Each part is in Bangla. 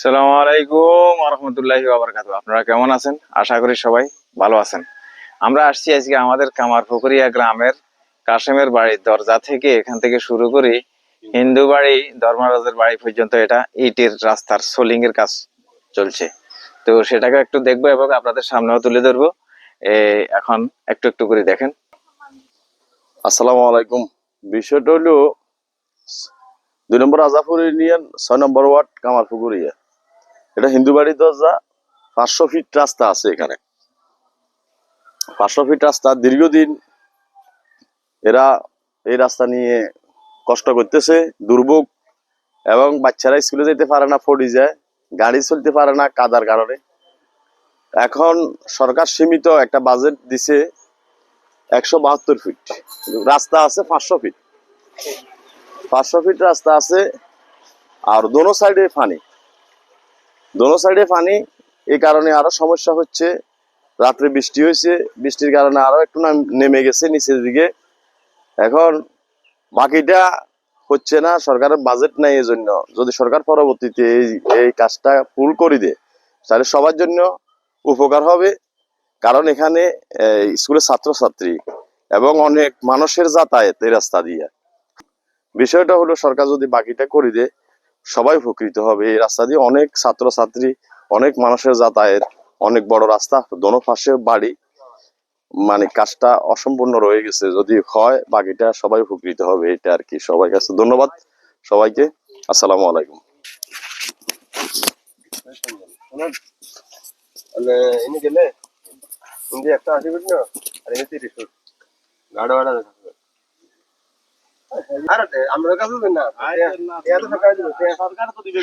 আসসালামু আলাইকুম ওয়া রাহমাতুল্লাহি ওয়া বারাকাতুহু। আপনারা কেমন আছেন? আশা করি সবাই ভালো আছেন। আমরা আসছি আজকে আমাদের কামারপুকুরিয়া গ্রামের কাশেমের বাড়ির দরজা থেকে, এখান থেকে শুরু করি হিন্দু বাড়ি ধর্মরাজের বাড়ি পর্যন্ত এটা ইটের রাস্তার সোলিং এর কাজ চলছে। তো সেটাকে একটু দেখবো এবং আপনাদের সামনেও তুলে ধরবো। এখন একটু একটু করে দেখেন। আসসালামু আলাইকুম। বিষয়টা হলো 2 নম্বর আজাপুর ইউনিয়ন 6 নম্বর ওয়ার্ড কামারপুকুরিয়া। এটা হিন্দু বাড়ির দরজা। 500 ফিট রাস্তা আছে এখানে। 500 ফিট রাস্তা দীর্ঘদিন এরা এই রাস্তা নিয়ে কষ্ট করতেছে, দুর্ভোগ, এবং বাচ্চারা স্কুলে যেতে পারে না, পড়ে যায়, গাড়ি চলতে পারে না কাদার কারণে। এখন সরকার সীমিত একটা বাজেট দিছে 172 ফিট রাস্তা আছে। 500 ফিট 500 ফিট রাস্তা আছে। আর দোনো সাইডে পানি, এই কারণে আরো সমস্যা হচ্ছে। রাত্রে বৃষ্টি হয়েছে, বৃষ্টির কারণে আরো একটু নেমে গেছে নিচের দিকে। এখন বাকিটা হচ্ছে না, সরকারের বাজেট নাই। এই জন্য যদি সরকার পরবর্তীতে এই কাজটা ফুল করে দেয় তাহলে সবার জন্য উপকার হবে। কারণ এখানে স্কুলের ছাত্রছাত্রী এবং অনেক মানুষের যাতায়াত এই রাস্তা দিয়ে। বিষয়টা হলো সরকার যদি বাকিটা করে দেয় সবাই উপকৃত হবে। এই রাস্তা দিয়ে অনেক ছাত্রছাত্রী, অনেক মানুষের যাতায়াত, অনেক বড় রাস্তা, দোনো পাশে বাড়ি। মানে কাজটা অসম্পূর্ণ রয়ে গেছে, যদি হয় বাকিটা সবাই উপকৃত হবে, এটা আর কি। সবাই কাছে ধন্যবাদ সবাইকে। আসসালামু আলাইকুম।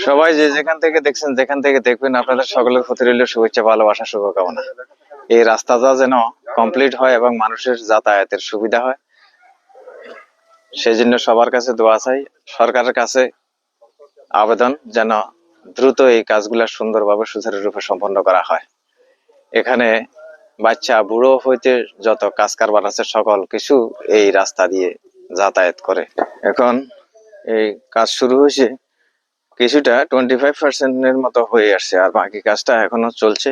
সবাই যে যেখান থেকে দেখছেন, যেখান থেকে দেখবেন, আপনাদের সকলের প্রতি রইল শুভেচ্ছা, ভালোবাসা, শুভকামনা। এই রাস্তাটা যেন কমপ্লিট হয় এবং মানুষের যাতায়াতের সুবিধা হয়, সেজন্য সবার কাছে দোয়া চাই। সরকারের কাছে আবেদন যেন দ্রুত এই কাজগুলা সুন্দরভাবে সুচারুরূপে সম্পন্ন করা হয়। এখানে বাচ্চা বুড়ো হইতে যত কাজ কারবার আছে সকল কিছু এই রাস্তা দিয়ে যাতায়াত করে। এখন এই কাজ শুরু হয়েছে, কিছুটা 25% মতো হয়ে আসছে, আর বাকি কাজটা এখনো চলছে।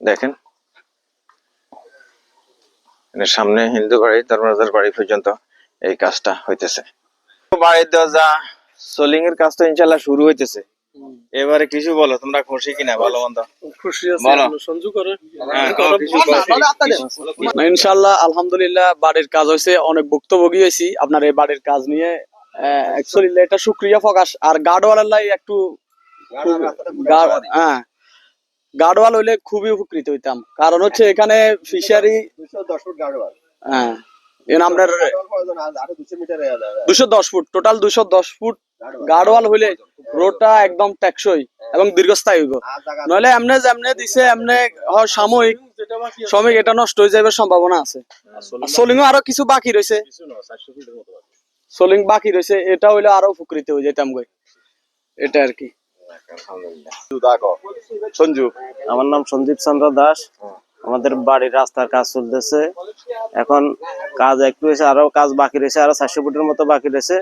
দেখেন সামনে হিন্দু বাড়ি ধর্মরাজের বাড়ি পর্যন্ত এই কাজটা হইতেছে। বাড়ির দরজা সোলিং এর কাজ তো ইনশাল্লাহ শুরু হইতেছে। এবারে কিছু বলো, তোমরা খুশি কিনা? ভালো মন্দ খুশি আছি। বলো। সঞ্জু করে হ্যাঁ, ইনশাল্লাহ আলহামদুলিল্লাহ বাড়ির কাজ হয়েছে, অনেক ভুক্তভোগী হয়েছি আপনার এই বাড়ির কাজ নিয়ে। অ্যাকচুয়ালি এটা শুক্রিয়া প্রকাশ। আর গার্ডওয়ালের লাই একটু হ্যাঁ, গার্ডওয়াল হইলে খুবই উপকৃত হইতাম। কারণ হচ্ছে এখানে ফিশারি 210 ফুট আপনার 210 ফুট টোটাল 210 ফুট গার্ডওয়াল হইলে রোডটা একদম টেকসই এবং দীর্ঘস্থায়ী হইব। নইলে এমনি যেমনে দিছে এমনি হয় সাময়িক এটা নষ্ট হয়ে যাবার সম্ভাবনা আছে। সোলিংও আরো কিছু বাকি রয়েছে, এটা হইলে আরো উপকৃত হয়ে যেতাম গই, এটা আর কি। সঞ্জু, আমার নাম সন্দীপ চন্দ্র দাস। আমাদের বাড়ির রাস্তার কাজ চলতেছে। এখন কাজ একটু হয়েছে, আরো কাজ বাকি রয়েছে, আরো 400 ফুটের মতো বাকি রয়েছে।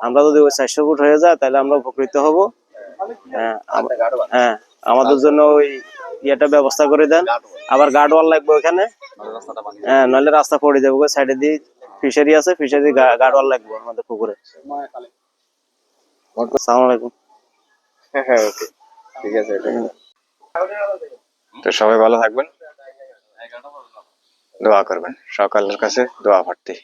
আমরা যদি ওই 400 ফুট হয়ে যায় তাহলে আমরা উপকৃত হব। হ্যাঁ, আমাদের জন্য ওই ইয়েটা ব্যবস্থা করে দেন। আবার গার্ডওয়াল লাগবে ওখানে। হ্যাঁ, নইলে রাস্তা পড়ে যাবে। ওই সাইডে দিয়ে ফিশারি আছে, ফিশারি গার্ডওয়াল লাগবে আমাদের পুকুরে। আসসালামু আলাইকুম। ঠিক আছে। তো সবাই ভালো থাকবেন, দোয়া করবেন, সকালের কাছে দোয়া প্রার্থী।